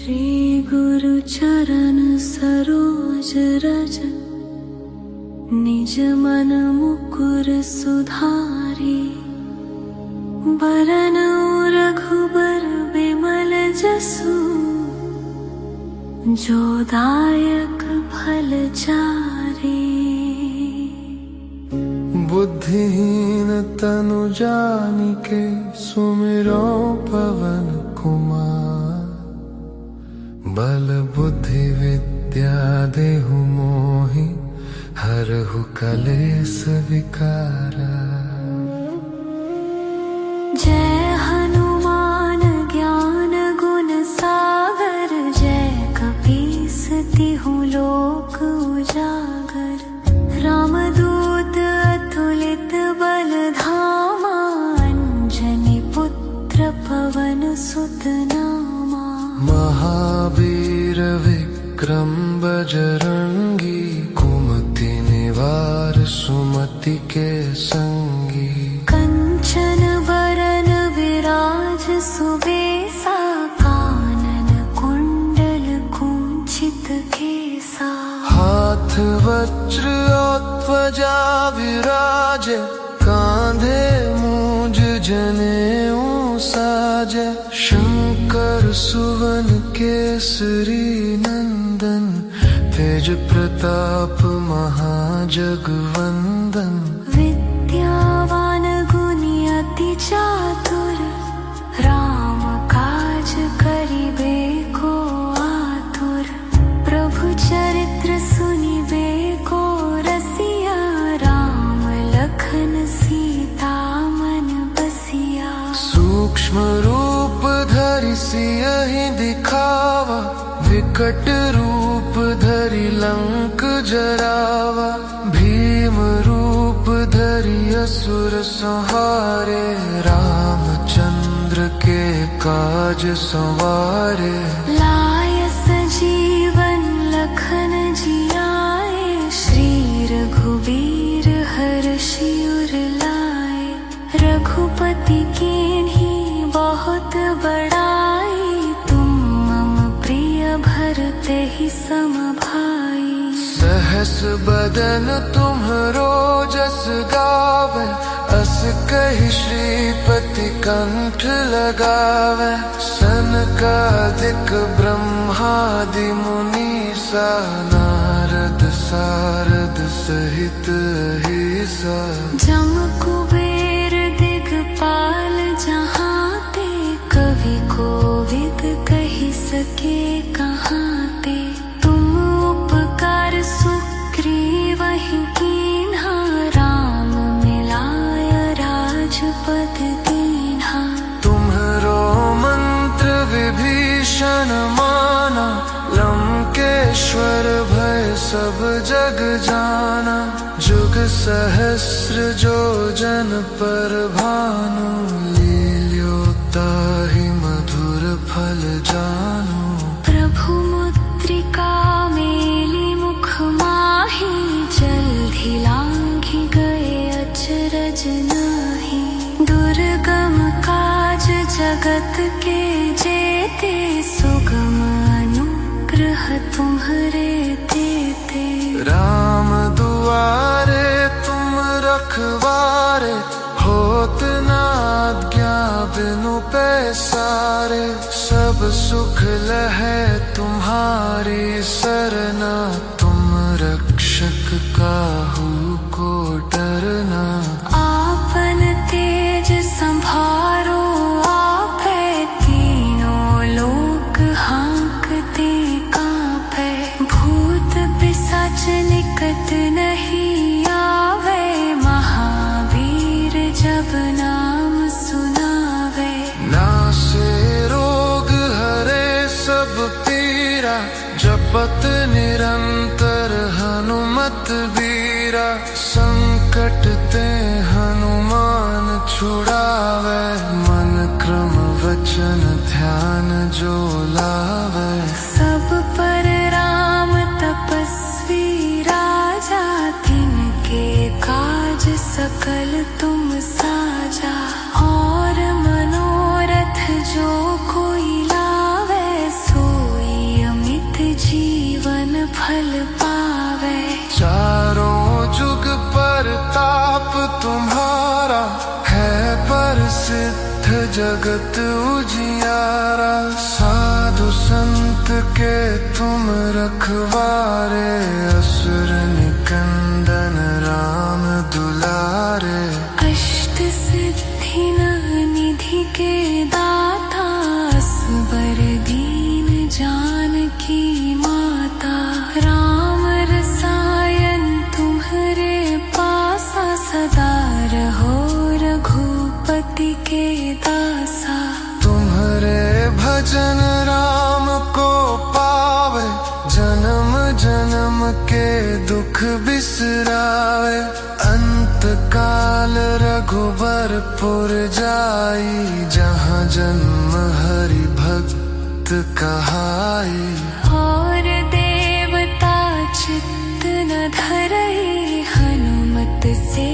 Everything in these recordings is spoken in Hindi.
श्री गुरु चरण सरोज रज, निज मन मुकुर सुधारी। बरन रघुबर बिमल जसु, जो दायक फल चारी। बुद्धिहीन तनु जानिके सुमिरो पवन कुमार। बल बुद्धि विद्या देहु मोहि, हरहु कलेस विकारा। जय हनुमान ज्ञान गुण सागर, जय कपीस तिहु लोक उजागर। रामदूत अतुलित बल धामा, अंजनी पुत्र पवन सुत नामा। महावीर विक्रम बजरंगी, कुमति निवार सुमति के संगी। कंचन बरन विराज सुबेसा, कानन कुंडल कुंचित केसा। हाथ वज्र और ध्वजा विराजे, कांधे मूंज जनेऊ साजे। शंकर सुवन केसरी नंदन, तेज प्रताप महाजगवंदन। विद्यावान गुणी अति चातुर, राम काज करिबे को आतुर। प्रभु चरित्र सुनिबे को रसिया, राम लखन सीता मन बसिया। सूक्ष्म रूप धरि सियहि दिखावा, विकट रूप धरि लंक जरावा। भीम रूप धरि असुर संहारे, रामचंद्र के काज संवारे। लाय सजीवन लखन जियाए, श्री रघुबीर हर्षि उर लाए। रघुपति कीन्ही बहुत बड़ाई, तुम मम प्रिय भरते ही सम भाई। सहस बदन तुम्हरो जस गावे, अस कहि श्रीपति कंठ लगावे। सनकादिक ब्रह्मादि मुनीसा, नारद सारद सहित अहिसा। जम कुबेर दिगपाल जहाते, कवि कोविद कहि सके कहाते। तुम उपकार सुग्रीवहि कीन्हा, राम मिलाय राजपद दीन्हा। तुम्हरो मंत्र विभीषण माना, लंकेश्वर भय सब जग जाना। जुग सहस्र जो जन पर भानु, लील्योताहि मधुर फल जानु। प्रभु मुद्रिका मेली मुख माही, जल्दी लांघि गए अचरज नाही। दुर्गम काज जगत के जेते, सुगम अनुग्रह तुम्हरे तेते। राम दुआरे तुम रखवारे, होत न आज्ञा बिनु पैसारे। सब सुख लहै तुम्हारी सरना, तुम रक्षक काहू को डरना। आपन तेज संभारो आपै, तीनों लोक हाँकते कांपै। भूत पिशाच निकट नहीं आवे, महावीर जब नाम सुनावे। नासे रोग हरे सब पीरा, जपत निरंतर हनुमत बीरा। संकट ते हनुमान छुड़ावे, मन क्रम वचन ध्यान जो लावे। सब पर राम तपस्वी राजा, तिनके काज सकल तुम साजा। और मनोरथ जो कोई लावे, सोई सिद्ध जगत उजियारा, साधु संत के तुम रखवारे, असुर निकंदन राम दुलारे। अष्ट सिद्धि निधि के दाता, असबर दीन जानकी माता, राम रसायन तुम्हारे पासा, सदा रहो रघुपति के दासा। तुम्हारे भजन राम को पावे, जन्म जन्म के दुख बिसरावे। अंत काल रघुबरपुर जाई, जहाँ जन्म हरि भक्त कहाई। और देवता चित्त न धरई, हनुमत से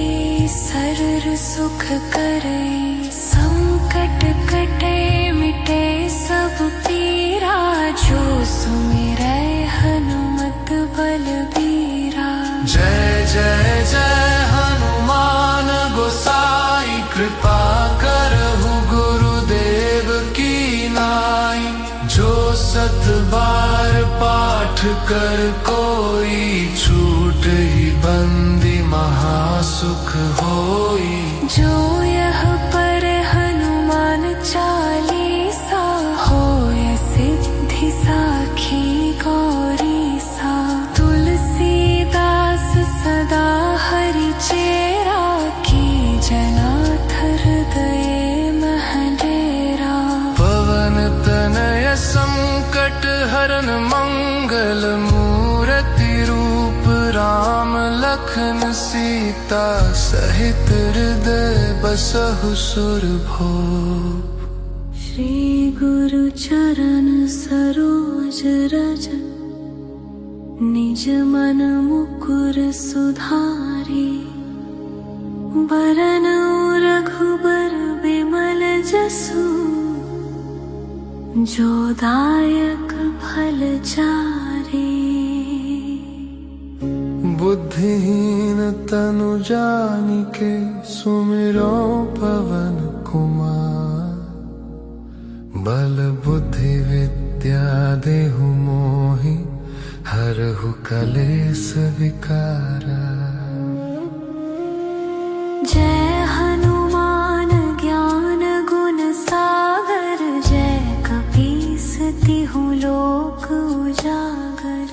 सर्व सुख करई। संकट कटे मिटे सब पीरा, जो सुमिरै हनुमत बलबीरा। जय जय जय हनुमान गोसाई, कृपा करहु गुरुदेव की नाई। जो सत बार पाठ कर कोई, छूट ही बंदी महासुख होई। जो यह पर हनुमान चालीसा, होय सिद्धि साखी गौरीसा। तुलसीदास सदा हरि चेरा, की जनाथ हृदय महडेरा। पवन तनय संकट हरन मंगल, मूर्ति रूप राम लखन सीता। सहित हृदय बसहु सुरभूप, श्री गुरु चरण सरोज रज। निज मन मुकुर सुधारी, बरनउँ रघुबर बिमल जसु। जो दायक फल चारि, बुद्धिहीन तनु जानिके, सुमिरो पवन कुमार। बल बुद्धि विद्या देहु मोहि, हरहु कलेस विकारा। जय हनुमान ज्ञान गुण सागर, जय कपीस तिहु लोक उजागर।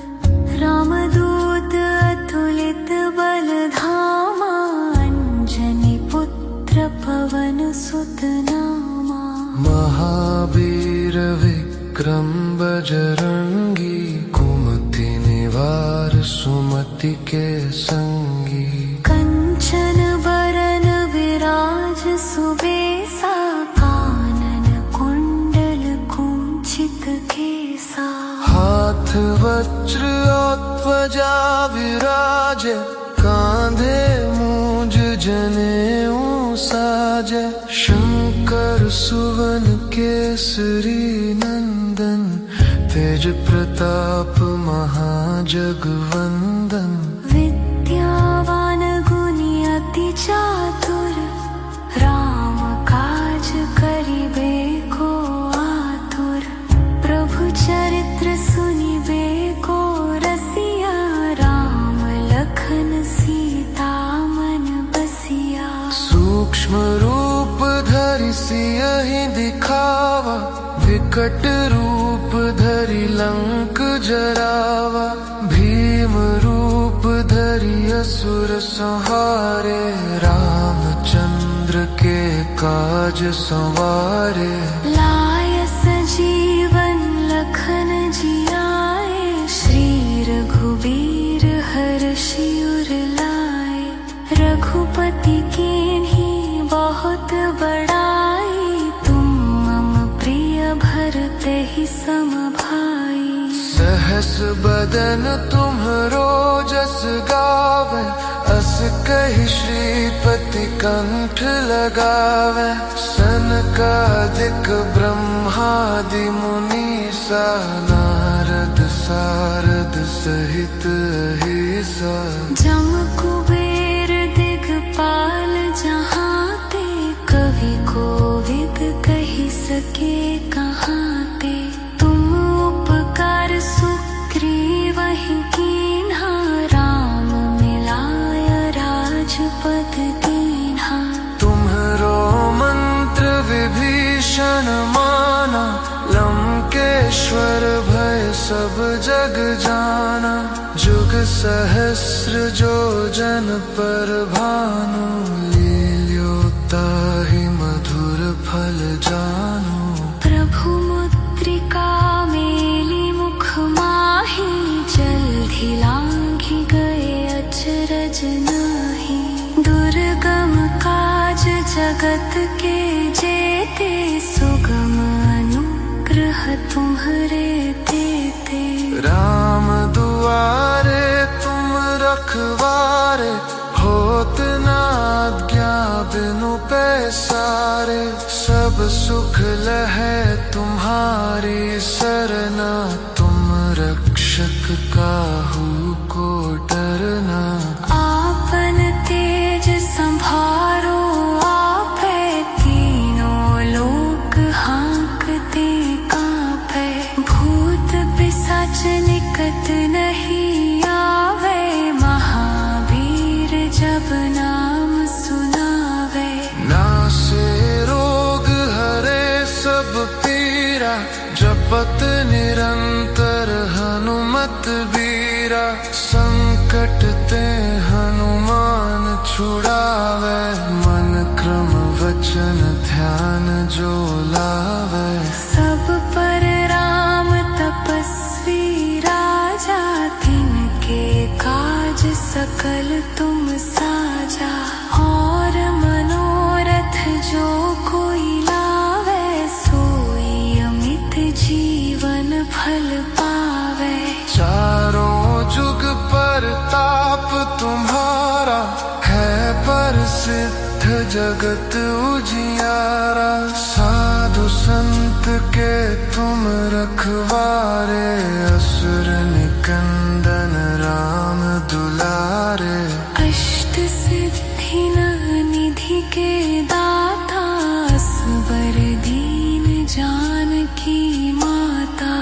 रामदूत अतुलित बल धामा, अंजनी पुत्र पवन सुत नामा। महावीर विक्रम बजरंगी, कुमति निवार सुमति के संगी। कंचन बरन विराज सुबेसा, कानन कुंडल कुंचित केसा। हाथ वज्र ध्वजा विराजे, कांधे मूंज जनेऊ साजे। शंकर सुवन केसरी नंदन, तेज प्रताप महाजगवंदन। विद्यावान गुणी अति चातुर, राम काज करिबे को आतुर। प्रभु चरित्र सुनिबे को रसिया, राम लखन सीता मन बसिया। सूक्ष्म रूप धरि सियहि दिखावा, विकट रूप धरि लंक जरावा। भीम रूप धरि असुर संहारे, रामचंद्र के काज संवारे। लाय सजीवन लखन जियाए, श्री रघुबीर हर्षि उर लाए। रघुपति कीन्ही बहुत बड़ाई, तुम मम प्रिय भरते ही सम भाई। सहस बदन तुम्हरो जस गावे, अस कहि श्रीपति कंठ लगावे। सनकादिक ब्रह्मादि मुनीसा, नारद सारद सहित अहिसा। जम कुबेर दिगपाल जहाँ ते, कवि को सब जग जाना। जुग सहस्र जो जन पर भानु, लील्योता ही मधुर फल जानो। प्रभु मुद्रिका मेली मुख माही, जल्दी लांघी गए अचरज नाही। दुर्गम काज जगत के जेते, सुगम अनुग्रह तुम्हरे देते। राम दुआरे तुम रखवारे, होत न आज्ञा बिनु पैसारे। सब सुख लहै तुम्हारी सरना, तुम रक्षक काहू को डरना। आपन तेज संभारो आपे, तीनों लोक हाँकते कांपे। भूत पिशाच निकट नहीं आवे, महावीर जब नाम सुनावे। नासे रोग हरे सब पीरा, जपत निरंतर हनुमत बीरा। संकट ते हनुमान छुड़ावे, मन क्रम वचन ध्यान जो लावे। सब पर राम तपस्वी राजा, तिनके काज सकल तुम साजा। और मनोरथ जो कोई लावे, सोई अमित जीवन फल पावे। चारों जुग पर ताप तुम्हारा, है प्रसिद्ध जगत उजियारा। साधु संत के तुम रखवारे, असुर निकंदन राम दुलारे। अष्ट सिद्धि निधि के दाता, असबर दीन जानकी माता।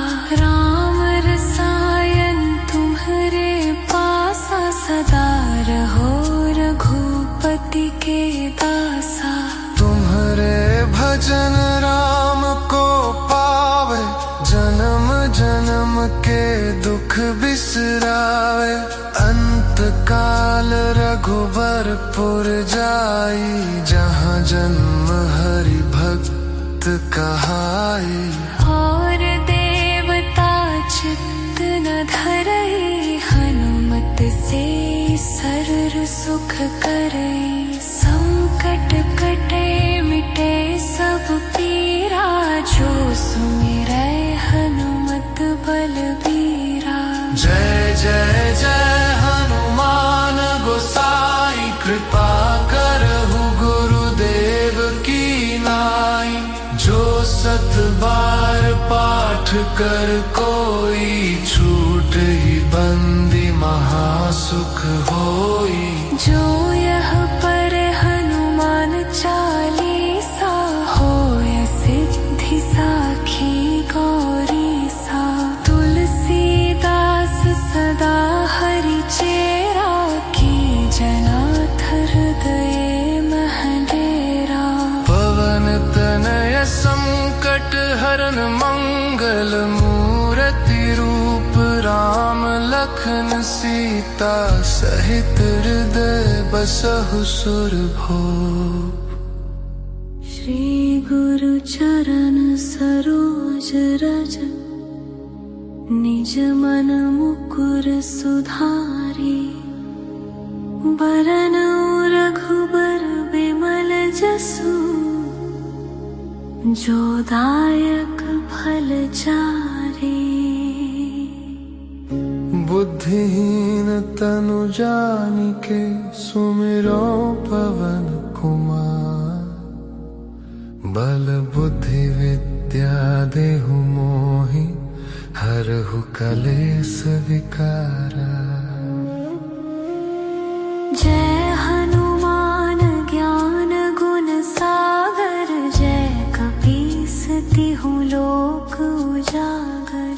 राम रसायन तुम्हरे पासा, सदा रहो रघुपति के दासा। तुम्हारे भजन राम को पावे, जन्म जन्म के दुख बिसरावे। अंत काल रघुबरपुर जाई, जहाँ जन्म हरि भक्त कहाई। और देवता चित्त न धरई, हनुमत से सर्व सुख करई। संकट कटे मिटे सब पीरा, जो सुमिरै हनुमत बलबीरा। जय जय जय हनुमान गोसाई, कृपा करहु गुरुदेव की नाई। जो सत बार पाठ कर कोई, छूट ही बंदी महासुख होई। जो यह पर हनुमान चालीसा, होय सिद्धि साखी गौरी सा। तुलसीदास सदा हरि चेरा, की जनाथ हृदय मह डेरा। पवन तनय संकट हरन मंगल, मूरति रूप राम लखन सीता। सहित हृदय बसहु सुरभूप। श्री गुरु चरण सरोज रज, निज मन मुकुर सुधारी। बरन रघुबर बिमल जसु, जो दायक फल चारी। बुद्धिहीन तनु जानिके, सुमिरो पवन कुमार। बल बुद्धि विद्या देहु मोहि, हरहु कलेस विकारा। जय हनुमान ज्ञान गुण सागर, जय कपीस तिहु लोक उजागर।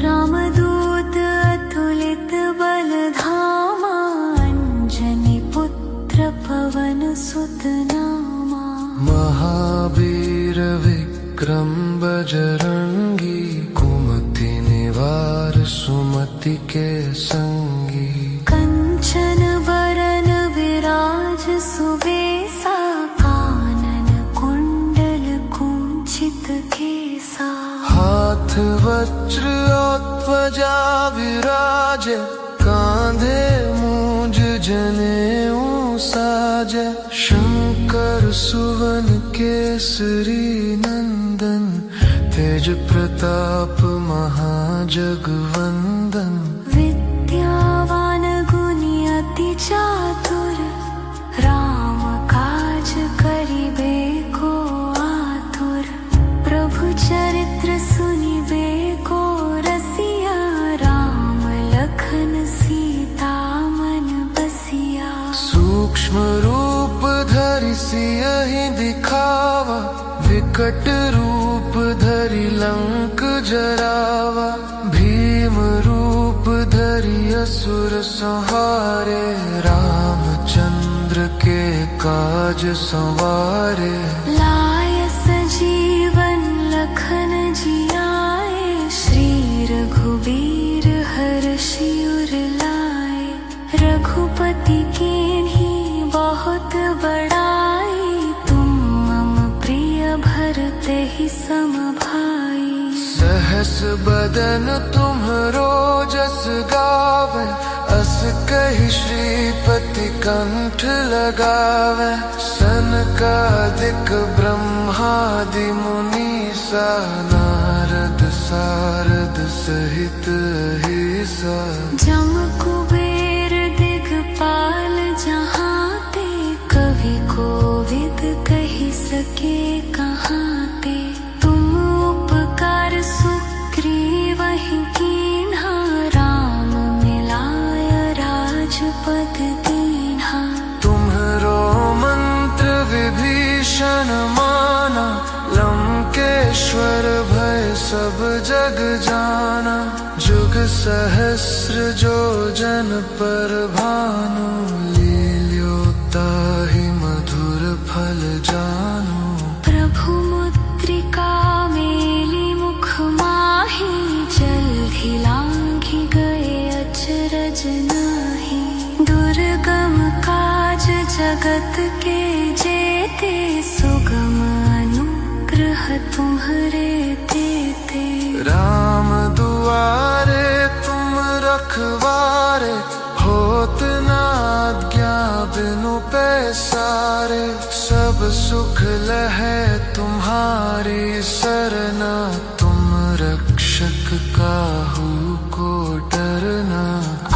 रामदूत अतुलित बल धामा, अंजनी पुत्र पवन सुत नामा। महावीर विक्रम बजरंगी, कुमति निवार सुमति के संगी। कंचन बरन विराज सुबेसा, कानन कुंडल कुंचित केसा। हाथ वज्र और ध्वजा विराजे, कांधे मूंज जनेऊ साजे। शंकर सुवन केसरी नंदन, तेज प्रताप महाजगवंदन। विद्यावान गुणी अति चातुर, राम काज करिबे को आतुर। प्रभु चरित्र सुनिबे को रसिया, राम लखन सीता मन बसिया। सूक्ष्म रूप धरि सियहि दिखावा, विकट रूप धरि लंक जरावा। भीम रूप धरि असुर संहारे, रामचंद्र के काज संवारे। लाय सजीवन लखन जियाए, श्री रघुबीर हर्षि उर लाए। रघुपति कीन्ही बहुत बड़ाई, तुम मम प्रिय भरते ही सम भाई। सहस बदन तुम्हरो जस गावे, अस कहि श्रीपति कंठ लगावे। सनकादिक ब्रह्मादि मुनीसा, नारद सारद सहित अहिसा। जम कुबेर दिगपाल जहांते, कवि कोविद कहि सके कहांते। तुम उपकार सुग्रीवहि कीन्हा, राम मिलाय राजपद दीन्हा। तुम्हरो मंत्र विभीषण माना, लंकेश्वर भय सब जग जाना। जुग सहस्र जो जन पर भानु, लील्योताहि मधुर फल जानु। प्रभु मुद्रिका मेली मुख माही, जल्दी लांघि गए अचरज नाही। दुर्गम काज जगत के जेते, सुगम अनुग्रह तुम्हरे तेते। राम दुआरे तुम रखवारे, होत न आज्ञा बिनु पैसारे। सब सुख लहै तुम्हारी सरना, तुम रक्षक काहू को डरना।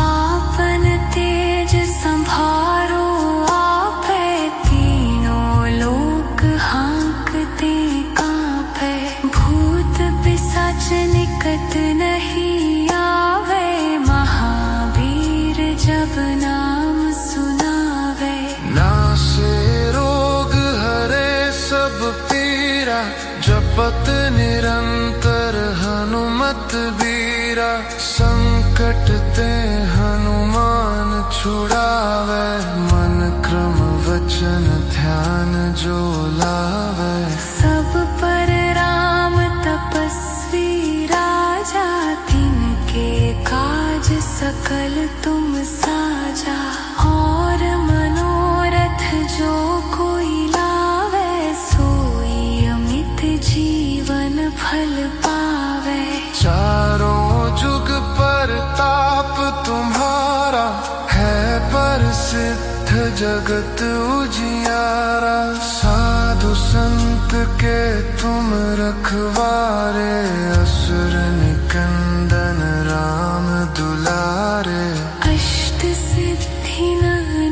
आपन तेज संभारो आपै, तीनों लोक हांकते कांपै। भूत पिशाच निकट नहीं आवे, महावीर जब नाम सुनावे। नासे रोग हरे सब पीरा, जपत निरंतर हनुमत बीरा। संकट ते हनुमान छुड़ावे, मन क्रम वचन ध्यान जो लावे। सब पर राम तपस्वी राजा, तिनके काज सकल तुम साजा। और मनोरथ जो कोई लावे, सोई अमित जीवन फल पावे। चारों जुग परताप तुम्हारा, है प्रसिद्ध जगत उजियारा। साधु संत के तुम रखवारे, असुर निकंदन राम दुलारे। अष्ट सिद्धि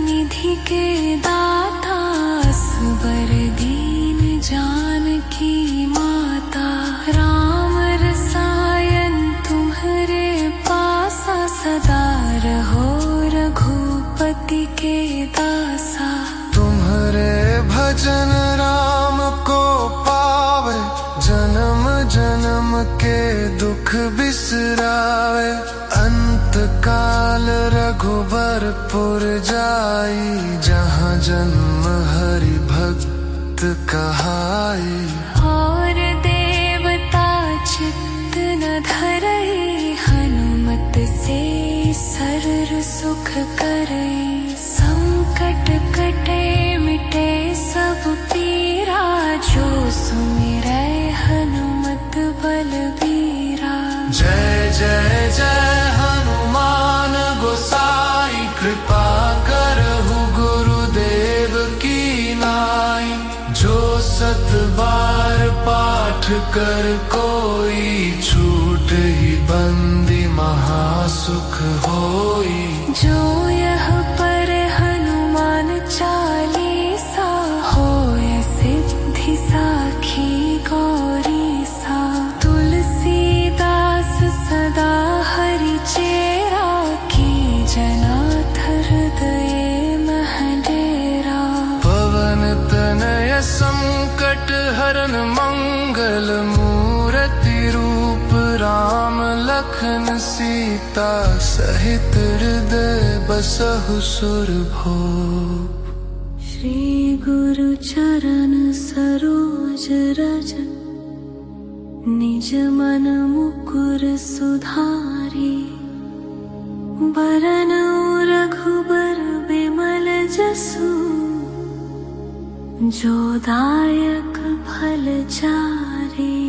निधि के दाता, असबर दीन जानकी माता। राम रसायन तुम्हरे पासा, सदा रहो रघुपति के दासा। तुम्हरे भजन राम को पावे, जन्म जन्म के दुख बिसरावे। अंत काल रघुबरपुर जाई, जहाँ जन्म हरि भक्त कहाई। और देवता चित्त न धरई, हनुमत करे, संकट कटे मिटे सब पीरा, जो सुमिरै हनुमत बलबीरा। जय जय जय हनुमान गोसाई, कृपा करहु गुरुदेव की नाई। जो 7 बार पाठ कर कोई, छूट ही बंदी महासुख होई। जो यह पर हनुमान चालीसा, होय सिद्धि साखी गौरी सा। तुलसीदास सदा हरि चेरा, की जनाथ हृदय मह डेरा। पवन तनय संकट हरन, मंगल मूर्ति रूप राम लखन सीता। सहित हृदय बसहु सुरभोग। श्री गुरु चरण सरोज रज, निज मन मुकुर सुधारी। बरन रघुबर बिमल जसु, जो दायक फल चारी।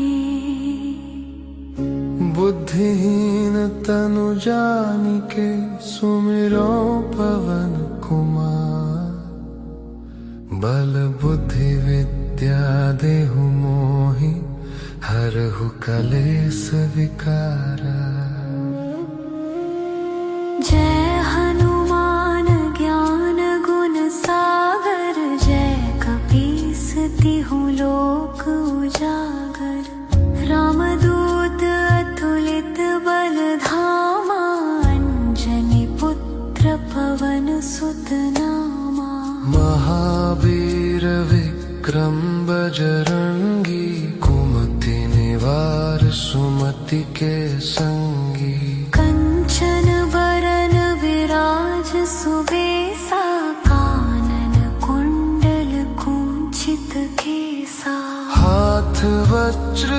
बुद्धिहीन तनु जानिके, सुमिरो पवन कुमार। बल बुद्धि विद्या देहु मोहि, हरहु कलेस विकारा। जय हनुमान ज्ञान गुण सागर, जय कपीस तिहु लोक उजागर। रामदूत अतुलित बल धामा, अंजनी पुत्र पवन सुत नामा। महावीर विक्रम बजरंगी, कुमति निवार सुमति के संगी। कंचन बरन विराज सुबेसा, कानन कुंडल कुंचित केसा। हाथ वज्र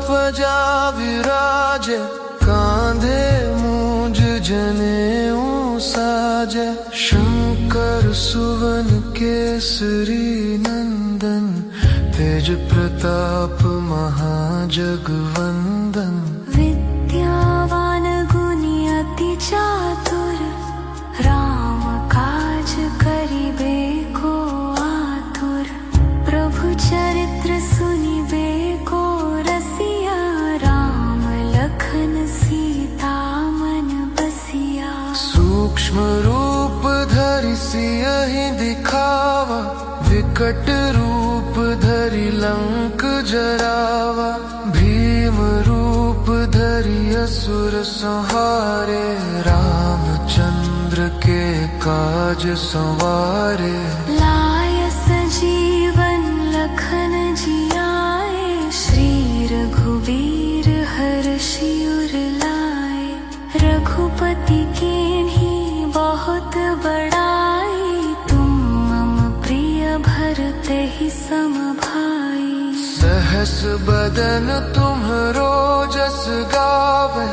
ध्वजा विराजे, कांधे मूंज जनेऊ साजे। शंकर सुवन केसरी नंदन, तेज प्रताप महाजगवंदन। विद्यावान गुणी अति चातुर, राम काज करिबे को आतुर। प्रभु चरित्र सुनिबे को रसिया, राम लखन सीता मन बसिया। सूक्ष्म रूप धरि सियहि दिखावा, विकट रूप धरि लंक जरावा। भीम रूप धरि असुर संहारे, रामचंद्र के काज संवारे। लाय सजीवन लखन जियाए, श्री रघुवीर हर्षि उर लाए। रघुपति कीन्ही बहुत बड़ाई, तुम मम प्रिय भरते ही सम भाई। सहस बदन तुम्हरो जस गावे,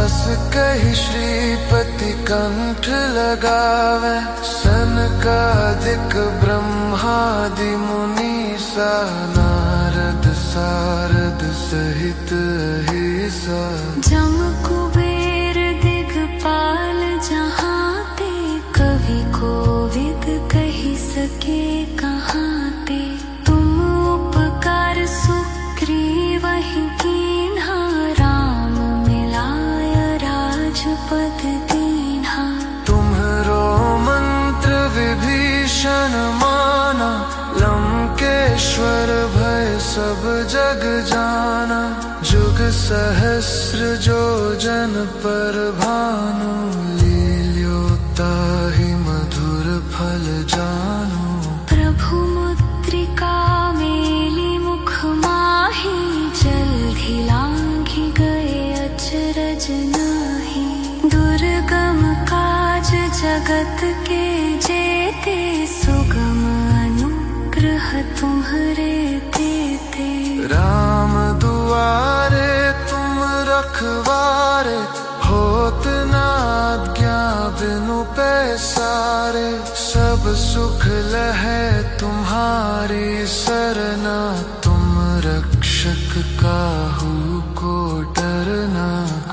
अस कहि श्रीपति कंठ लगावे। सनकादिक ब्रह्मादि मुनीसा, नारद सारद सहित अहिसा। जम कुबेर दिगपाल जहाते, कवि कोविद कहि सके कहाते। तुम उपकार सुग्रीवहि कीन्हा, राम मिलाय राजपद दीन्हा। तुम्हरो मंत्र विभीषण माना, लंकेश्वर भय सब जग जाना। जुग सहस्र जो जन पर भानु, लील्योताहि मधुर फल जानु। प्रभु मुद्रिका मेली मुख माही, जल्दी लांघि गए अचरज नाही। दुर्गम काज जगत के जेते, सुगम अनुग्रह तुम्हरे तेते। राम दुआरे तुम रखवारे, होत न आज्ञा बिनु पैसारे, सब सुख लहे तुम्हारी सरना। तुम रक्षक काहू को डरना।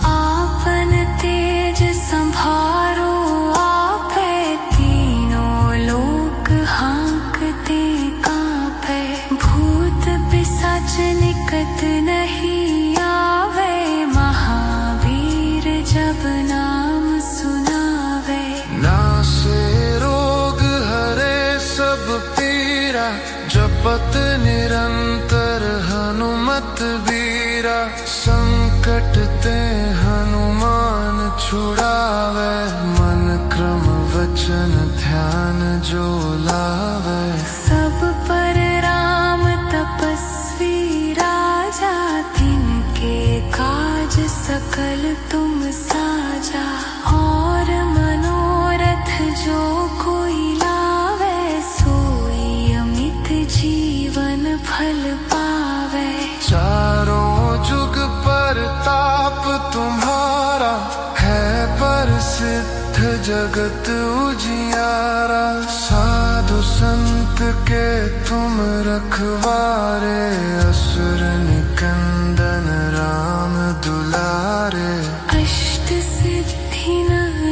आपन तेज संभारो आपे, तीनों लोक हाँकते कांपे। भूत पिशाच निकट नहीं आवे, महावीर जब नाम सुनावे। नासे रोग हरे सब पीरा, जपत निरंतर हनुमत बीरा। संकट ते हनुमान छुड़ावे, मन क्रम वचन ध्यान जो लावे। सब पर राम तपस्वी राजा, तिनके काज सकल तुम साजा। और मनोरथ जो कोई लावे, सोई अमित जीवन फल पावे। चारों जुग परताप तुम्हारा, है प्रसिद्ध जगत उजियारा। साधु संत के तुम रखवारे, असुर निकंदन राम दुलारे। अष्ट सिद्धि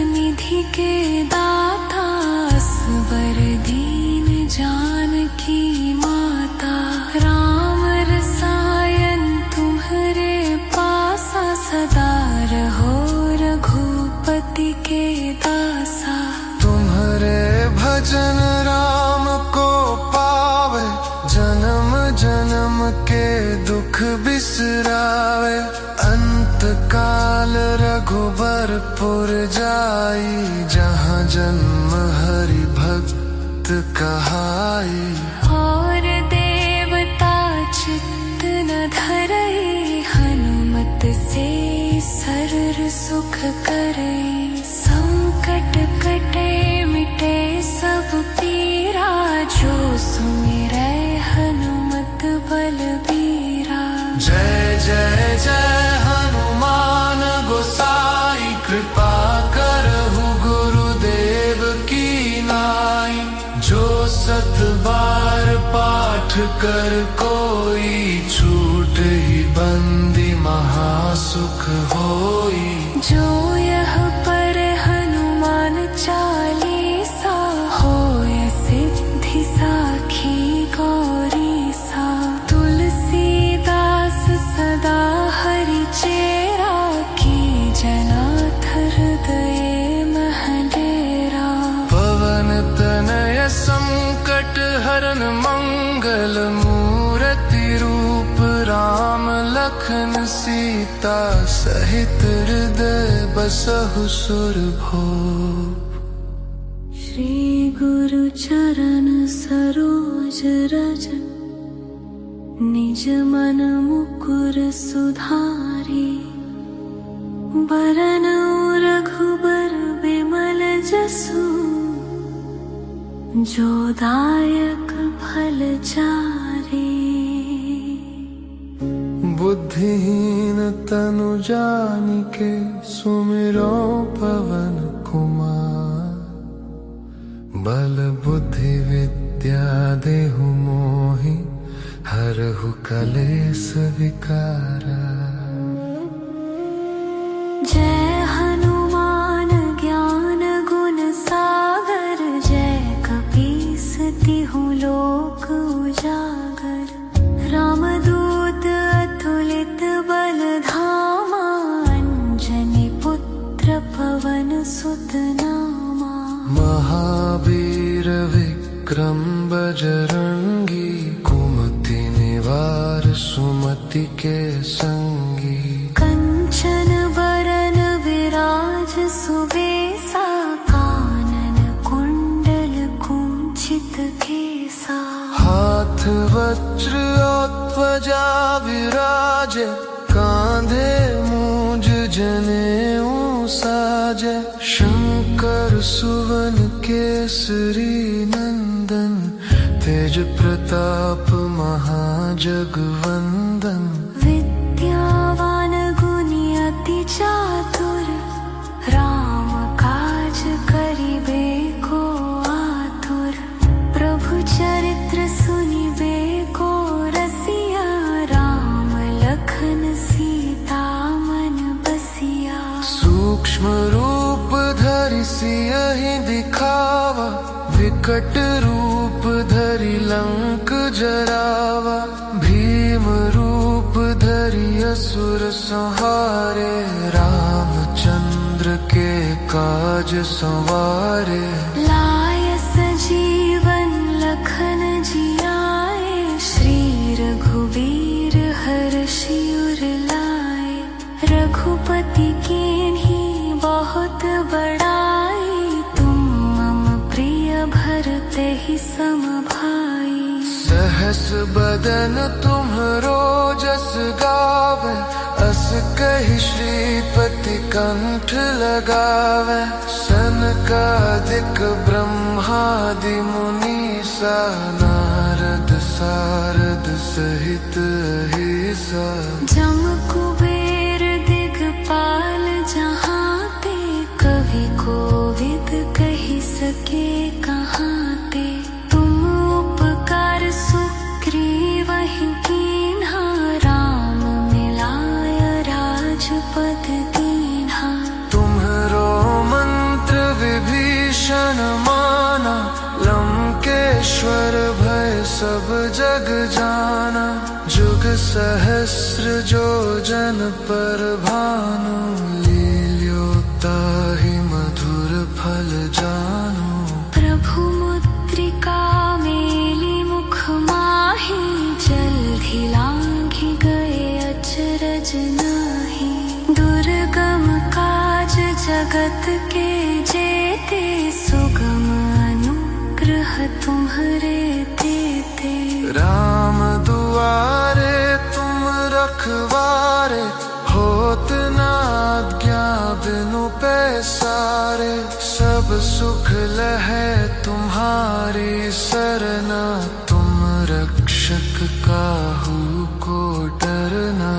निधि के दाता, असबर दीन जानकी माता। राम रसायन तुम्हारे पासा, सदा रहो रघुपति के दासा। तुम्हारे भजन राम को पावे, जन्म जन्म के दुख बिसरावे। अंत काल रघुबरपुर जाई, जहाँ जन्म हरि भक्त कहाई। और देवता चित्त न धरई, हनुमत से सर्व सुख करई। संकट कटे मिटे सब पीरा, जो सुमिरै हनुमत बलबीरा। जय जय जय हनुमान गोसाई, कृपा करहु गुरुदेव की नाई। जो सत बार पाठ कर कोई, छूट ही बंदी महासुख होई। जो यह पर हनुमान चालीसा, होय सिद्धि साखी गौरी सा। तुलसीदास सदा हरि चेरा, की जनाथ हृदय मह डेरा। पवन तनय संकट हरन मंगल मूर्ति रूप, राम लखन सीता सहित हृदय बसहु सुरभूप। श्री गुरु चरण सरोज रज, निज मन मुकुर सुधारी। बरन रघुबर बिमल जसु, जो दायक फल चारी। बुद्धिहीन तनु जानिके, सुमिरो पवन कुमार। बल बुद्धि विद्या देहु मोहि, हरहु कलेस विकारा। जय हनुमान ज्ञान गुण सागर, जय कपीस तिहु लोक उजागर। रामदूत अतुलित बल धामा, अंजनी पुत्र पवन सुत नामा। महावीर विक्रम बजरंगी, कुमति निवार सुमति के संगी। कंचन बरन विराज सुबेसा, कानन कुंडल कुंचित केसा। हाथ वज्र ध्वजा विराजे, कांधे मूंज जनेऊ साजे। शंकर सुवन केसरी नंदन, तेज प्रताप महाजगवंदन। विद्यावान गुणी अति चातुर, राम काज सूक्ष्म रूप धरि सियहि दिखावा, विकट रूप धरि लंक जरावा। भीम रूप धरि असुर संहारे, रामचंद्र के काज संवारे। लाय सजीवन लखन जियाए, श्री रघुवीर हर्षि उर लाए। रघुपति कीन्ही बहुत बड़ाई, तुम मम प्रिय भरते ही सम भाई। सहस बदन तुम्हरो जस गावे, अस कहि श्रीपति कंठ लगावे। सनकादिक ब्रह्मादि मुनीसा, नारद सारद सहित अहिसा। जम कुबेर दिगपाल जहाँ ते, कवि कोविद कहि सके कहाँ ते। तुम उपकार सुग्रीवहि कीन्हा, राम मिलाय राजपद दीन्हा। तुम्हरो मंत्र विभीषण माना, लंकेश्वर भय सब जग जाना। जुग सहस्र जो जन पर भानु, लील्योताहि मधुर फल जानु। प्रभु मुद्रिका मेली मुख माही, जल्दी लांघि गए अचरज नाही। दुर्गम काज जगत के जेते, सुगम अनुग्रह तुम्हरे तेते। राम दुआरे तुम रखवारे, होत न आज्ञा बिनु पैसारे। सब सुख लहै तुम्हारी सरना, तुम रक्षक काहू को डरना।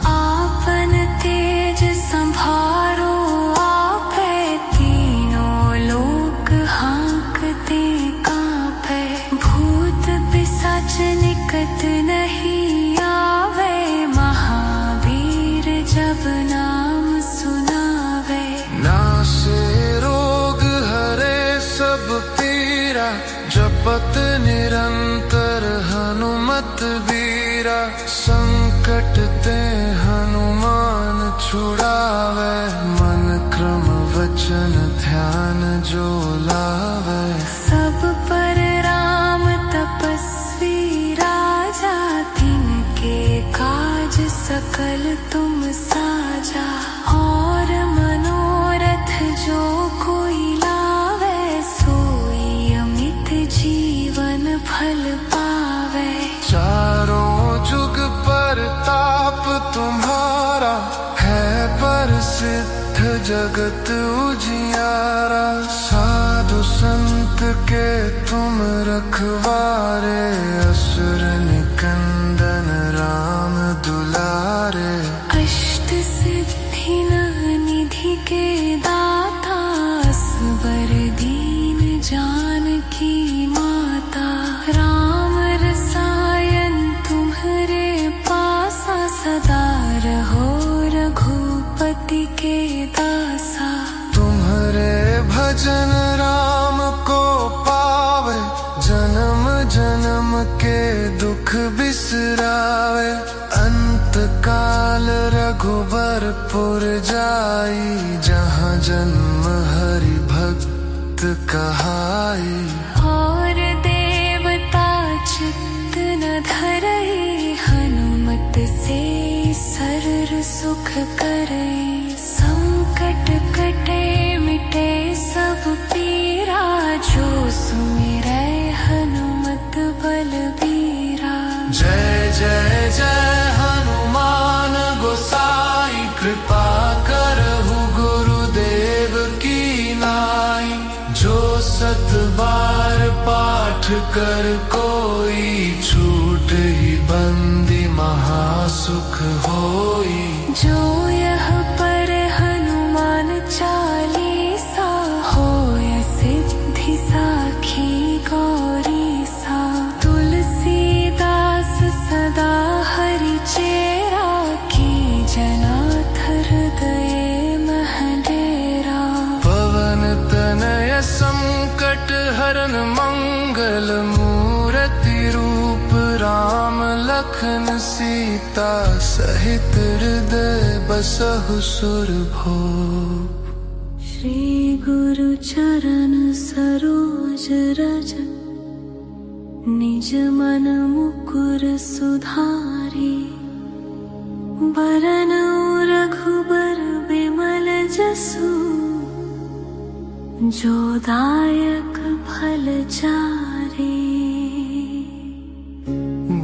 आपन तेज संभारो आपै, तीनों लोक हाँकते कांपै। भूत पिशाच निकट नहीं आवे, महावीर जब नाम सुनावे। नासे रोग हरे सब पीरा, जपत निरंतर हनुमत बीरा। संकट ते हनुमान छुड़ावे, मन क्रम वचन ध्यान जो लावे। सब पर राम तपस्वी राजा, तिनके काज सकल तुम साजा। और मनोरथ जो कोई लावे, सोई अमित जीवन फल पावे। चारों जुग परताप तुम्हारा, है प्रसिद्ध जगत उजियारा। साधु संत के तुम रखवारे, असुर निकंदन राम दुलारे। अष्ट सिद्धि निधि के दाता, असबर दीन जानकी माता। राम रसायन तुम्हरे पासा, सदा रहो रघुपति के दासा। तुम्हारे भजन राम को पावे, जन्म जन्म के दुख बिसरावे। अंत काल रघुबरपुर जाई, जहाँ जन्म हरि भक्त कहाई। और देवता चित्त न धरई, हनुमत से सरर सुख करई। संकट कटे मिटे सब पीरा, जो सुमिरै हनुमत बलबीरा। जय जय जय हनुमान गोसाई, कृपा करहु गुरुदेव की नाई। जो सत बार पाठ कर कोई, छूट ही बंदी महासुख होई। जो यह पर हनुमान चालीसा, होय सिद्धि साखी गौरी सा। तुलसीदास सदा हरि चेरा, की जना हृदय महडेरा। वरण मंगल मूर्ति रूप राम लखन सीता सहित हृदय बसहु सुरभूप। श्री गुरु चरण सरोज रज निज मन मुकुर सुधारी। बरनउँ रघुबर बिमल जसु जो दायक फल चारि।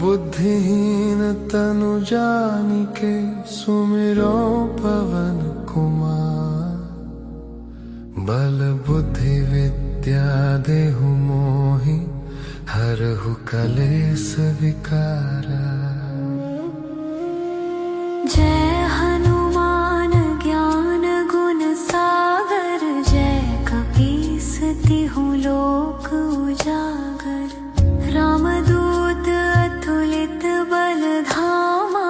बुद्धिहीन तनु जानिके सुमिरो पवन कुमार। बल बुद्धि विद्या देहु मोहि हरहु कलेस विकारा। जय हनुमान ज्ञान गुण सागर। जय कपीस तिहु लोक उजागर। रामदूत अतुलित बल धामा।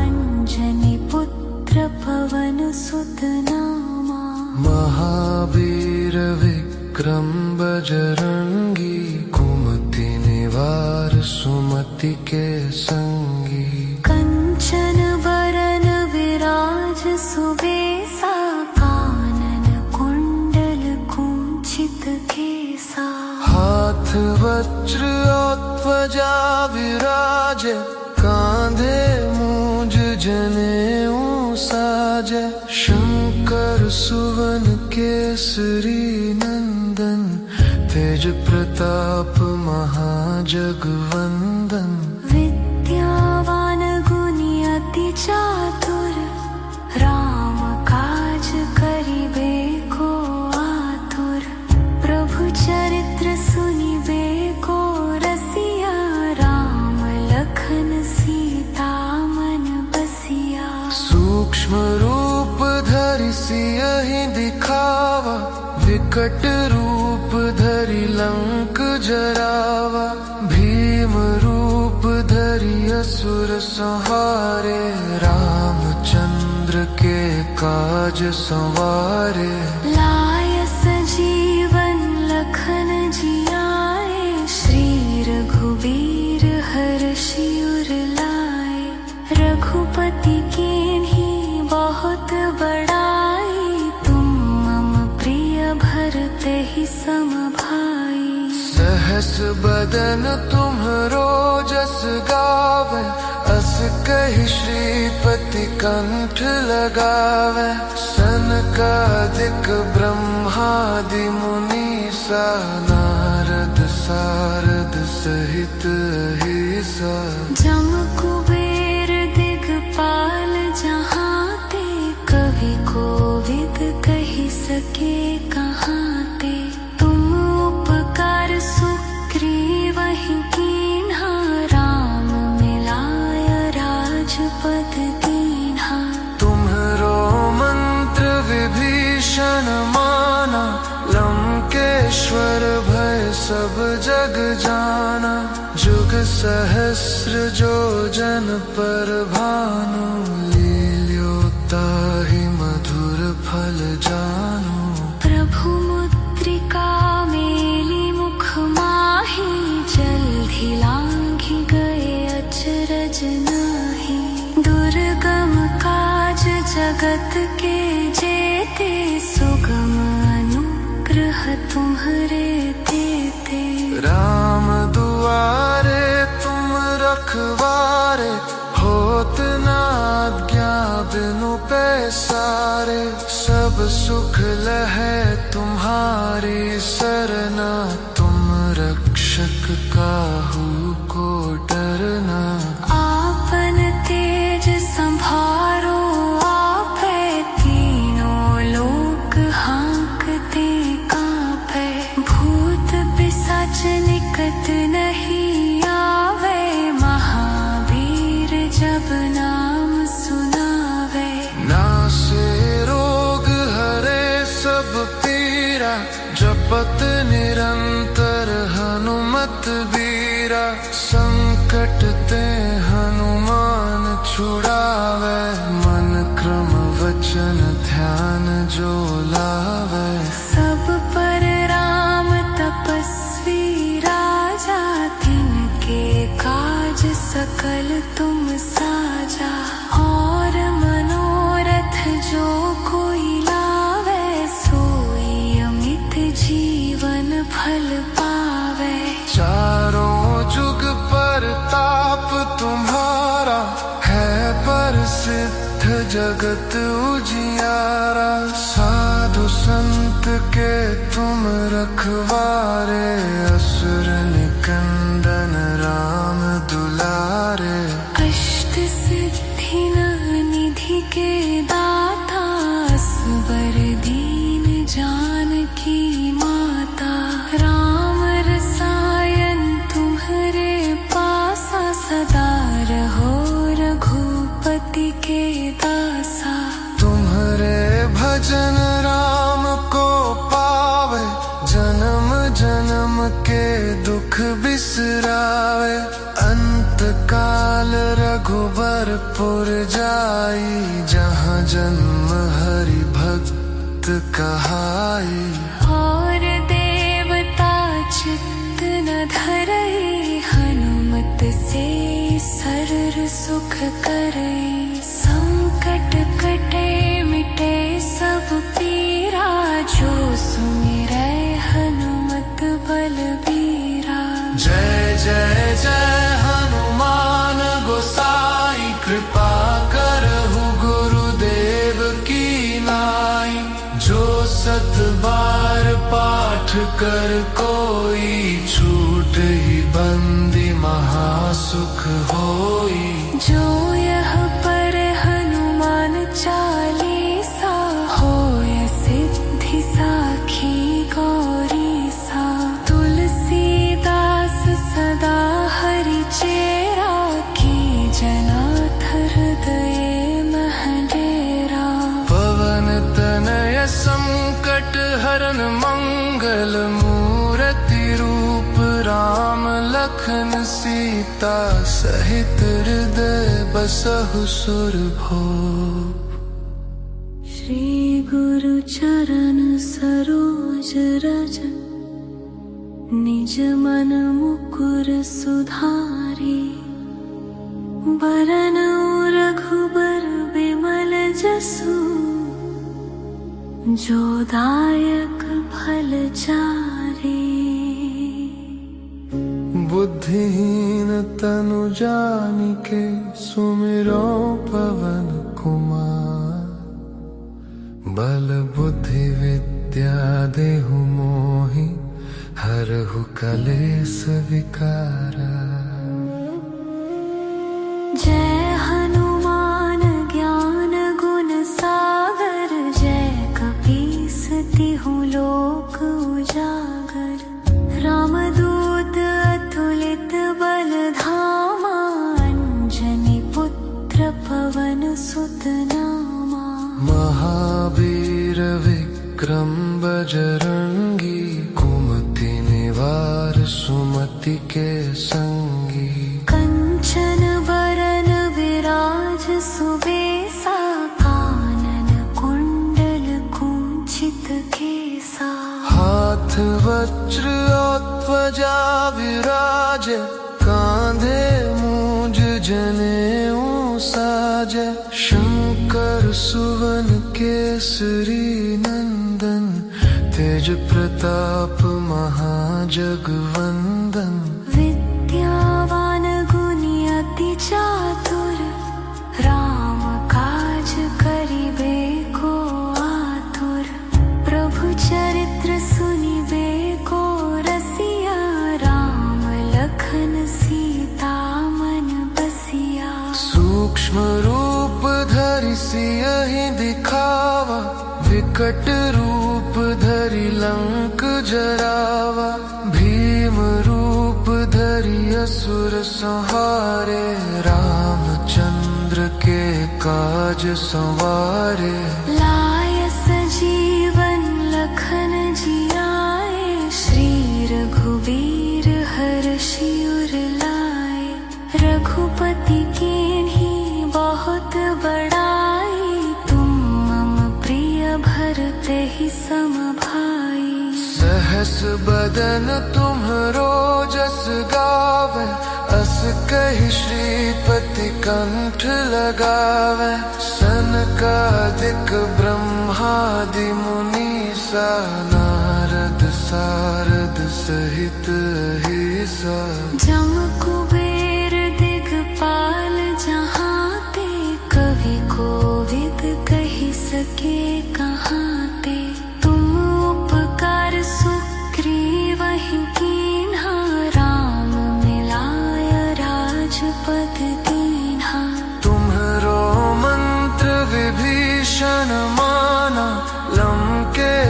अंजनी पुत्र पवन सुत नामा। महावीर विक्रम बजरंगी। कुमति निवार सुमति के संगी। कंचन बरन विराज सुबेसा। कानन कुंडल कुंचित केसा। हाथ वज्र और ध्वजा विराजे। कांधे मूंज जनेऊ साजे। शंकर सुवन केसरी नंदन। तेज प्रताप महाजगवंदन। विद्यावान गुणी अति चातुर। राम काज करिबे को आतुर। प्रभु चरित्र सुनिबे को रसिया। राम लखन सीता मन बसिया। सूक्ष्म रूप धरि सियहि दिखावा। विकट रूप धरि लंक जरावा। भीम रूप धरि असुर संहारे। रामचंद्र के काज संवारे। लाय सजीवन लखन जियाए। श्री रघुबीर हर्षि उर लाए। रघुपति कीन्ही बहुत बड़ाई। तुम मम प्रिय भरते ही सम भाई। सहस बदन तुम्हरो जस गावे। अस कहि श्रीपति कंठ लगावे। सनकादिक ब्रह्मादि मुनीसा। नारद सारद सहित अहिसा। जम कुबेर दिगपाल जहाते। कवि कोविद कहि सके कहाते। तुम उपकार सुग्रीवहि कीन्हा। राम मिलाय राजपद दीन्हा। तुम्हरो मंत्र विभीषण माना। लंकेश्वर भय सब जग जाना। जुग सहस्र जो जन पर भानु। लील्योताहि मधुर फल जानु। प्रभु मुद्रिका मेली मुख माही। जल्दी लांघि गए अचरज नाही। दुर्गम काज जगत के जेते। सुगम अनुग्रह तुम्हरे तेते। राम दुआरे तुम रखवारे। होत न आज्ञा बिनु पैसारे। सब सुख लहै तुम्हारी सरना। तुम रक्षक काहू को डरना। आपन तेज संभारो आपे। तीनों लोक हाँकते कांपे। भूत पिशाच निकट नहीं आवे। महावीर जब नाम सुनावे। नासे रोग हरे सब पीरा। जपत निरंतर हनुमत बीरा। संकट ते हनुमान छुड़ावे। मन क्रम वचन ध्यान जो लावे। सब पर राम तपस्वी जगत उजियारा। साधु संत के तुम रखवारे, असुर निकंदन राम दुलारे। अष्ट सिद्धि निधि के दाता, असबर दीन जानकी माता। राम रसायन तुम्हारे पासा, सदा रहो रघुपति के दासा। तुम्हारे भजन राम को पावे, जन्म जन्म के दुख बिसरावे। अंत काल रघुबरपुर जाई, जहाँ जन्म हरि भक्त कहाई। और देवता चित्त न धरई, हनुमत से सरर सुख करई। संकट कटे मिटे सब पीरा, जो सुमिरै हनुमत बलबीरा। जय जय जय हनुमान गोसाई, कृपा करहु गुरुदेव की नाई। जो सत बार पाठ कर कोई, छूट ही बंदी महासुख होई। जो यह पर हनुमान चालीसा, होय सिद्धि साखी गौरी सा। तुलसीदास सदा हरि चेरा, की जनाथ हृदय मह डेरा। पवन तनय संकट हरन मंगल, मूरति रूप राम लखन सीता। सहित हृदय बसहु सुरभूप। श्री गुरु चरण सरोज रज, निज मन मुकुर सुधारी। बरन रघुबर बिमल जसु, जो दायक फल चारी। बुद्धिहीन तनु जानिके, सुमिरो पवन कुमार। बल बुद्धि विद्या देहु मोहि, हरहु कलेस विकारा। जय हनुमान ज्ञान गुण सागर, जय कपीस तिहु लोक उजागर। रामदूत अतुलित बल धामा, अंजनी पुत्र पवन सुत नामा। महावीर विक्रम बजरंगी, कुमति निवार सुमति के संगी। कंचन बरन विराज सुबेसा, कानन कुंडल कुंचित केसा। हाथ वज्र ध्वजा विराजे, कांधे मूंज जनेऊ साजे। शंकर सुवन केसरी नंदन, तेज प्रताप महाजगवंदन। विद्यावान गुणी अति चातुर, राम काज करिबे को आतुर। प्रभु चरित्र सुनिबे को रसिया, राम लखन सीता मन बसिया। सूक्ष्म रूप धरि सियहि दिखावा, विकट रूप धरि लंक जरावा। भीम रूप धरि असुर संहारे, रामचंद्र के काज संवारे। लाय सजीवन लखन जियाए, श्री रघुबीर हर्षि उर लाए। रघुपति कीन्ही बहुत बड़ाई, तुम मम प्रिय भरते ही सम भाई। सहस बदन तुम्हरो जस गावे, अस कहि श्रीपति कंठ लगावे। सनकादिक ब्रह्मादि मुनीसा, नारद सारद सहित अहिसा। जम कुबेर दिगपाल जहाँ ते, कवि कोविद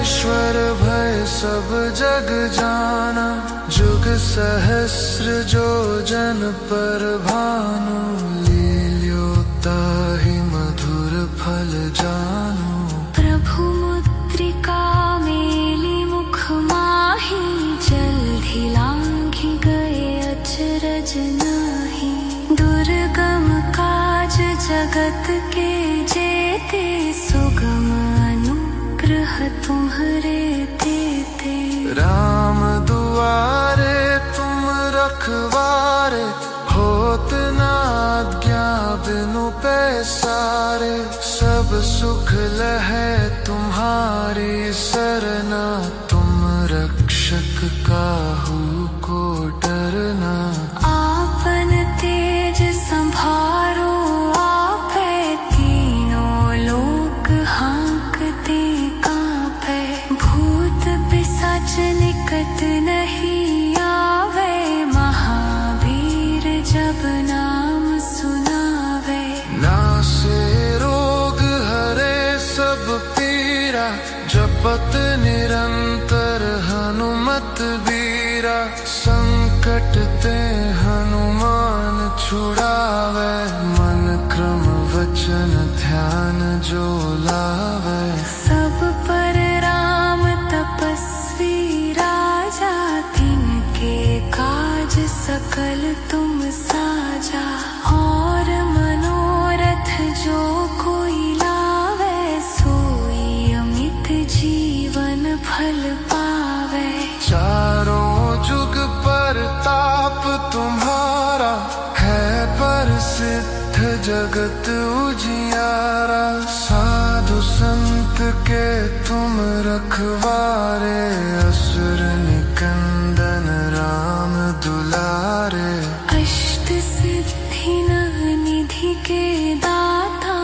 ईश्वर भय सब जग जाना, जुग सहस्र जो जन पर भानु, लील्योता ही मधुर फल जानो। प्रभु मुद्रिका मेली मुख माही, जल्दी लांघि गए अचरज नाही। दुर्गम काज जगत के जेते, सुगम अनुग्रह तुम्हरे देते। राम दुआरे तुम रखवारे, होत न आज्ञा बिनु पैसारे। सब सुख लहै तुम्हारी सरना, तुम रक्षक काहू को डरना। आपन तेज संभारो आपे, तीनों लोक हाँकते कांपे। भूत पिशाच निकट नहीं आवे, महावीर जब नाम सुनावे। नासे रोग हरे सब पीरा, जपत निरंतर हनुमत बीरा। संकट ते हनुमान छुड़ावे, मन क्रम वचन ध्यान जो लावे। सब पर राम तपस्वी राजा, तिनके काज सकल तुम साजा। और मनोरथ जो कोई लावे, सोई अमित जीवन फल पावे। चारों जुग पर ताप तुम्हारा, है प्रसिद्ध जगत उजियारा। साधु संत के तुम रखवारे, असुर निकंदन राम दुलारे। अष्ट सिद्धि निधि के दाता,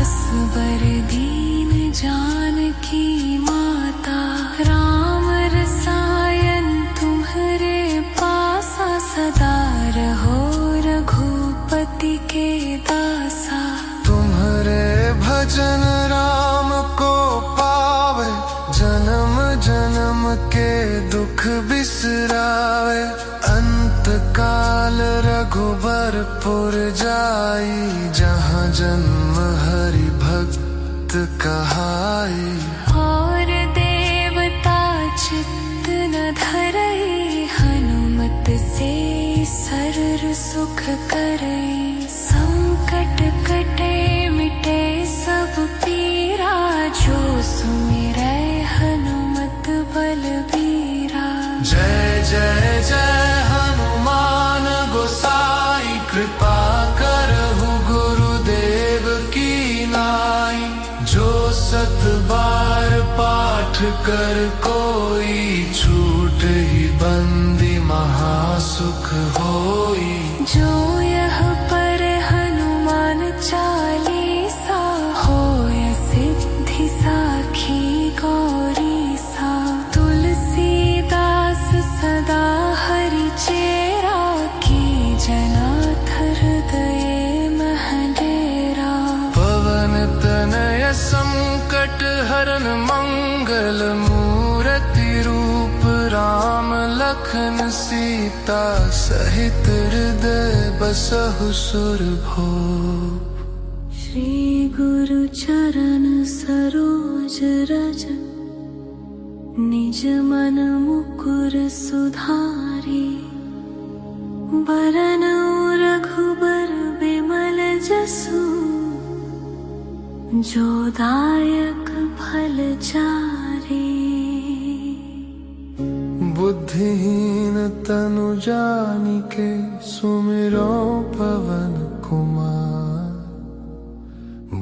असबर दीन जानकी माता। राम रसायन तुम्हरे पासा, सदा रहो रघुपति के दासा। तुम्हरे भजन राम को पावे, जन्म जन्म के दुख बिसरावे। अंत काल रघुबरपुर जाई, जहाँ जन्म हरि भक्त कहाई। और देवता चित्त न धरई, हनुमत से सर्व सुख करई। संकट कटे मिटे सब पीरा, जो सुमिरै हनुमत बलबीरा। जय जय जय हनुमान गोसाई, कृपा करहु गुरुदेव की नाई। जो सत बार पाठ कर कोई, छूट ही बंदी महासुख होई। जो यह पर हनुमान चालीसा, होय सिद्धि साखी गौरी सा। तुलसीदास सदा हरि चेरा, की जनाथ हृदय मह डेरा। पवन तनय संकट हरन मंगल, मूर्ति रूप राम लखन सीता। सहित हृदय बसहु सुरभूप। श्री गुरु चरण सरोज रज, निज मन मुकुर सुधारी। बरन रघुबर बिमल जसु, जो दायक फल चारी। बुद्धिहीन तनु जानिके, सुमिरो पवन कुमार।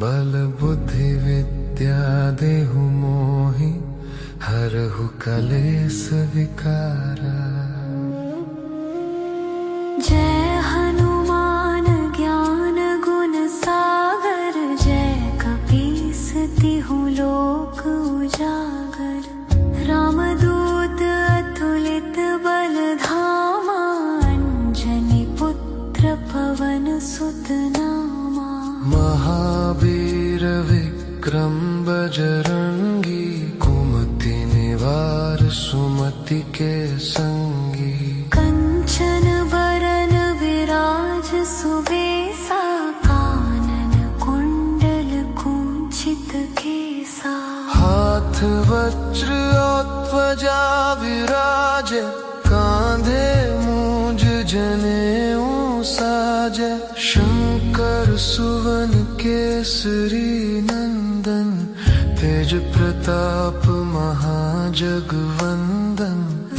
बल बुद्धि विद्या देहु मोहि, हरहु कलेस विकारा। जय हनुमान ज्ञान गुण सागर, जय कपीस तिहु लोक उजागर। रामदूत अतुलित बल धामा, अंजनी पुत्र पवन सुत नामा। महावीर विक्रम बजरंगी, कुमति सुमति के संगी। कंचन बरन विराज सुबेसा, कानन कुंडल कुंचित केसा। हाथ वज्र और ध्वजा विराजे, कांधे मूंज जनेऊ साजे। शंकर सुवन केसरी नंदन, तेज प्रताप महाजगवंदन।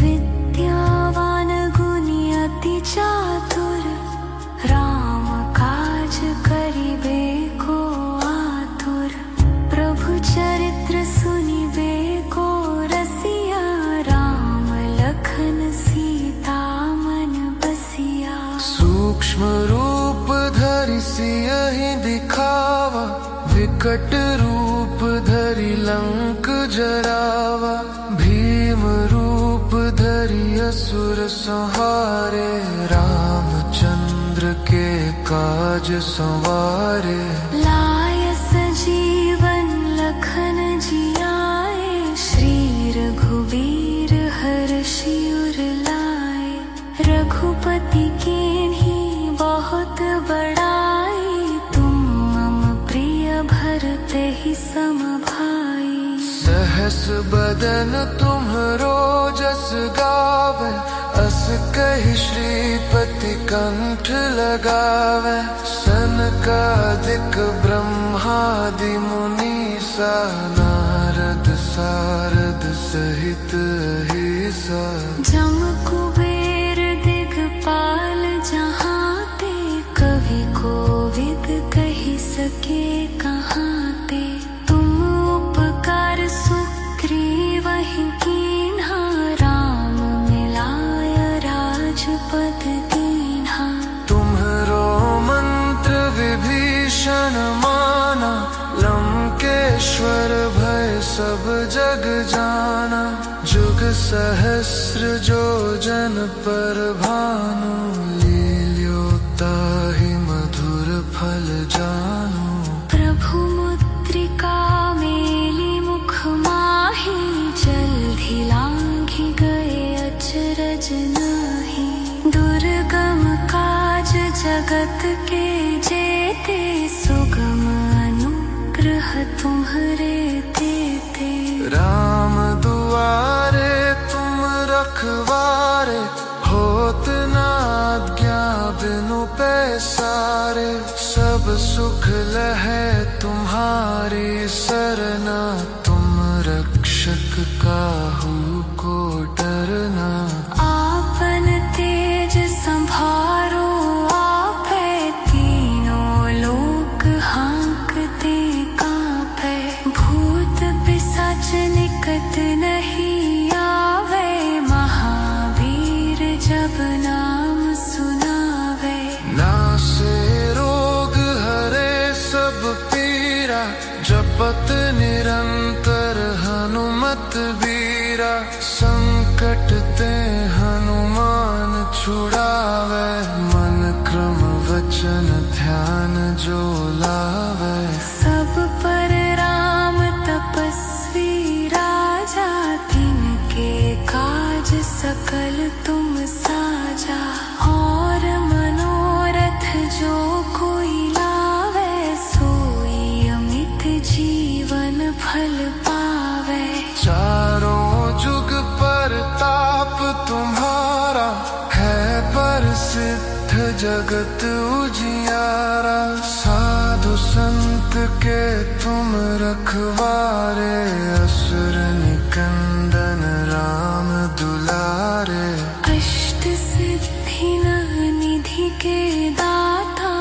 विद्यावान गुणी अति चातुर, राम काज करिबे को आतुर। प्रभु चरित्र सुनिबे को रसिया, राम लखन सीता मन बसिया। सूक्ष्म रूप धरि सियहि दिखावा, विकट रूप धरि लंक जरावा। भीम रूप धरि असुर संहारे, रामचंद्र के काज संवारे। लाय सजीवन लखन जियाए, श्री रघुवीर हर्षि उर लाए। रघुपति कीन्ही बहुत बड़ाई, तुम मम प्रिय भरते ही सम भाई। सहस बदन तुम्हरो जस गावे, अस कहि श्रीपति कंठ लगावे। सनकादिक ब्रह्मादि मुनीसा, नारद सारद सहित अहिसा। जम कुबेर दिगपाल जहाते, कवि कोविद कहि सके कहाते। तुम उपकार सुग्रीवहि कीन्हा, राम मिलाय राजपद दीन्हा। तुम्हरो मंत्र विभीषण माना, लंकेश्वर भय सब जग जाना। जुग सहस्र जो जन पर भानु, लील्योताहि मधुर फल जानू। प्रभु मुद्रिका मेली मुख माही, जल्दी लांघि गए अचरज नाही। दुर्गम काज जगत के जेते, सुगम अनुग्रह तुम्हरे तेते। राम दुआरे तुम रखवारे, होत न आज्ञा बिनु पैसारे। सब सुख लहै तुम्हारी सरना, तुम रक्षक काहू को डरना। आपन तेज संभारो आपै, तीनों लोक हांकते कांपै। भूत पिशाच निकट नहीं आवे, महावीर जब नाम सुनावे। नासे रोग हरे सब पीरा, जपत निरंतर हनुमत बीरा। संकट ते हनुमान छुड़ावे, मन क्रम वचन ध्यान जो लावे। सब पर राम तपस्वी राजा, तिनके काज सकल तुम साजा। और मनोरथ जो कोई लावे, सोई अमित जीवन फल पावे। चारों जुग परताप तुम्हारा, है प्रसिद्ध जगत उजियारा। साधु संत के तुम रखवारे, असुर निकंदन राम दुलारे। अष्ट सिद्धि निधि के दाता,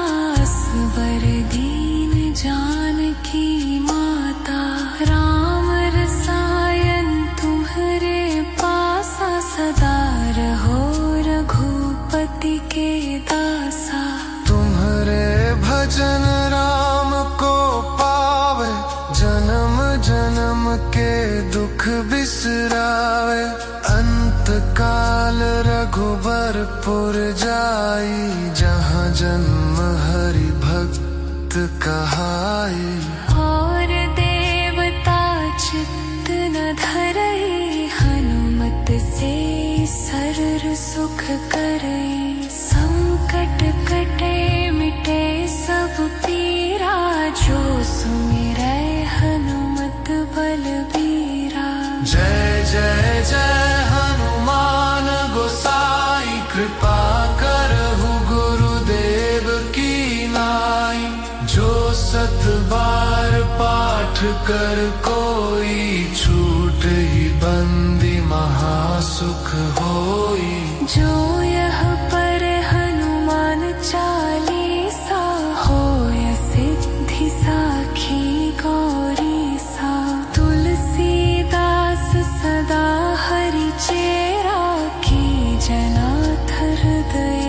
असबर दीन जानकी माता। राम रसायन तुम्हरे पासा, सदा रहो रघुपति के दासा। तुम्हरे भजन राम को पावे, जन्म जन्म के दुख बिसरावे। अंत काल रघुबरपुर जाई, जहाँ जन्म हरि भक्त कहाई। और देवता चित्त न धरई, हनुमत से सरर सुख करे, संकट कटे मिटे सब पीरा, जो सुमिरै हनुमत बलबीरा। जय जय जय हनुमान गोसाई, कृपा करहु गुरुदेव की नाई। जो 7 बार पाठ कर कोई, छूट ही बंदी महासुख होई। जो यह पर हनुमान चालीसा, होय सिद्धि साखी गौरी सा। तुलसीदास सदा हरि चेरा, की जनाथ हृदय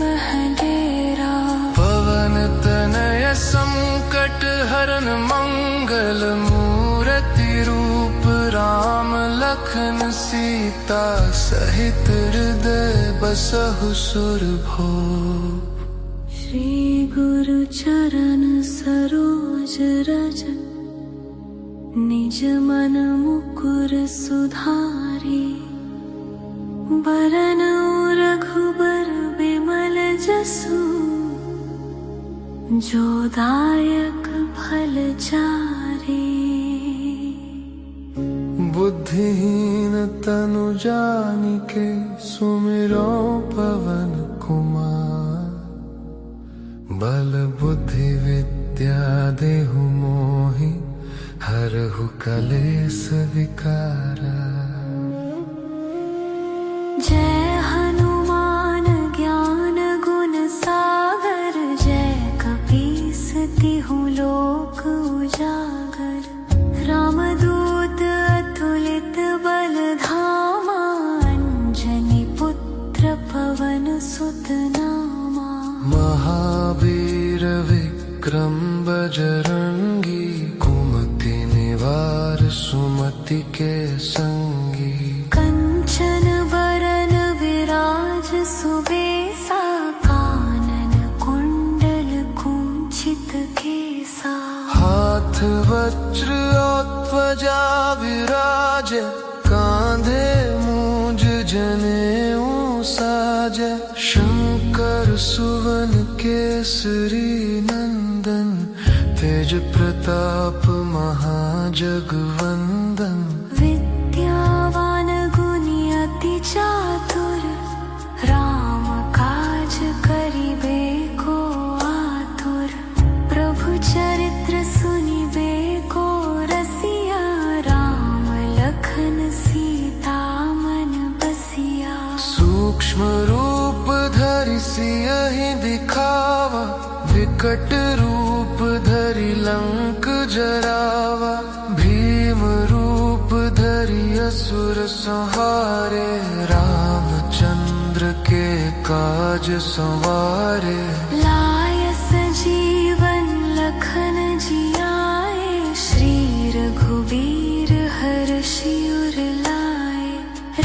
मह डेरा। पवन तनय संकट हरन, मंगल मूर्ति रूप राम लखन सीता। सहित हृदय बसहु सुरभूप। श्री गुरु चरण सरोज रज, निज मन मुकुर सुधारी। बरन रघुबर बिमल जसु, जो दायक फल चारी। बुद्धिहीन तनु जानिके, सुमिरो पवन कुमार। बल बुद्धि विद्या देहु मोहि, हरहु कलेस विकारा। जय हनुमान ज्ञान गुण सागर, जय कपीस तिहु लोक उजागर। रामदूत अतुलित बल धामा, अंजनी पुत्र पवन सुत नामा। महावीर विक्रम बजरंगी, कुमति निवार सुमति के संगी। कंचन बरन विराज सुबेसा, कानन कुंडल कुंचित केसा। हाथ वज्र और ध्वजा विराजे, कांधे मूंज जनेऊ साजे। शंकर सुवन केसरी नंदन, तेज प्रताप महाजगवंदन। विद्यावान गुणी अति चातुर, राम काज करिबे को आतुर। प्रभु चरित्र सुनिबे को रसिया, राम लखन सीता मन बसिया। सूक्ष्म रूप धरि सियहि दिखावा, विकट रूप धरि लंक जरावा। भीम रूप धरि असुर संहारे, रामचंद्र के काज संवारे। लाय सजीवन लखन जियाए, श्री रघुबीर हर्षि उर लाए।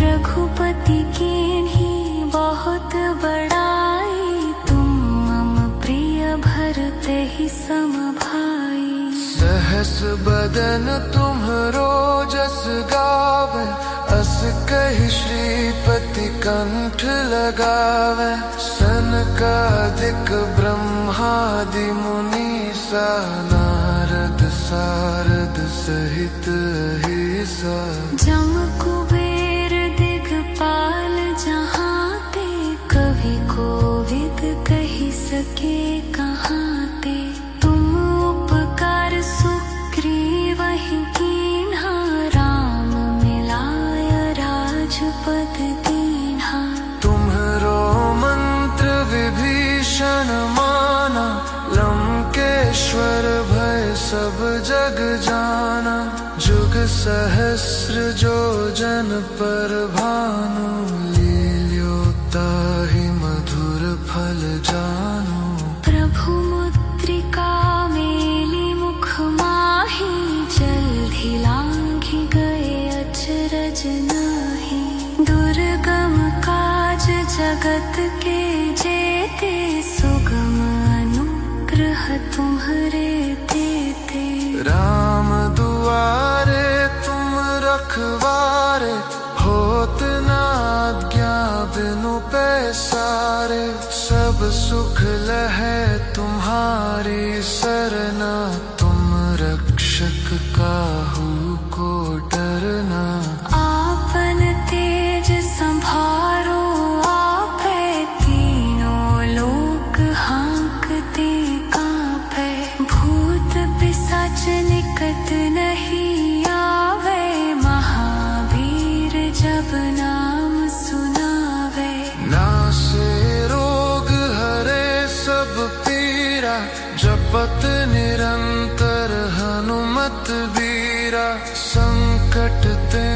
रघुपति कीन्ही बहुत बड़ाई, तुम मम प्रिय भरते ही सम भाई। सहस बदन तुम्हरो जस गावे, अस कहि श्रीपति कंठ लगावे। सनकादिक ब्रह्मादि मुनीसा, नारद सारद सहित अहिसा। जम कुबेर दिगपाल जहाते, कवि कोविद कहि सके कहाते। तुम उपकार सुग्रीवहि कीन्हा, राम मिलाय राजपद दीन्हा। तुम्हरो मंत्र विभीषण माना, लंकेश्वर भय सब जग जाना। जुग सहस्र जो जन पर भानु, लील्योताहि मधुर फल जानु। प्रभु मुद्रिका मेली मुख माही, जल्दी लांघि गए अचरज नाही। दुर्गम काज जगत के जेते, सुगम अनुग्रह तुम्हरे देते। राम दुआरे तुम रखवारे, हो होत ना आज्ञा बिनु पैसारे, सब सुख लहे तुम्हारी सरना, तुम रक्षक काहू को डरना। आपन तेज संभारो आपे, तीनों लोक हाँकते कांपे, भूत पिशाच निकट नहीं आवे, महावीर जब नाम सुनावे। नासे रोग हरे सब पीरा, जपत निरंतर हनुमत बीरा, संकट ते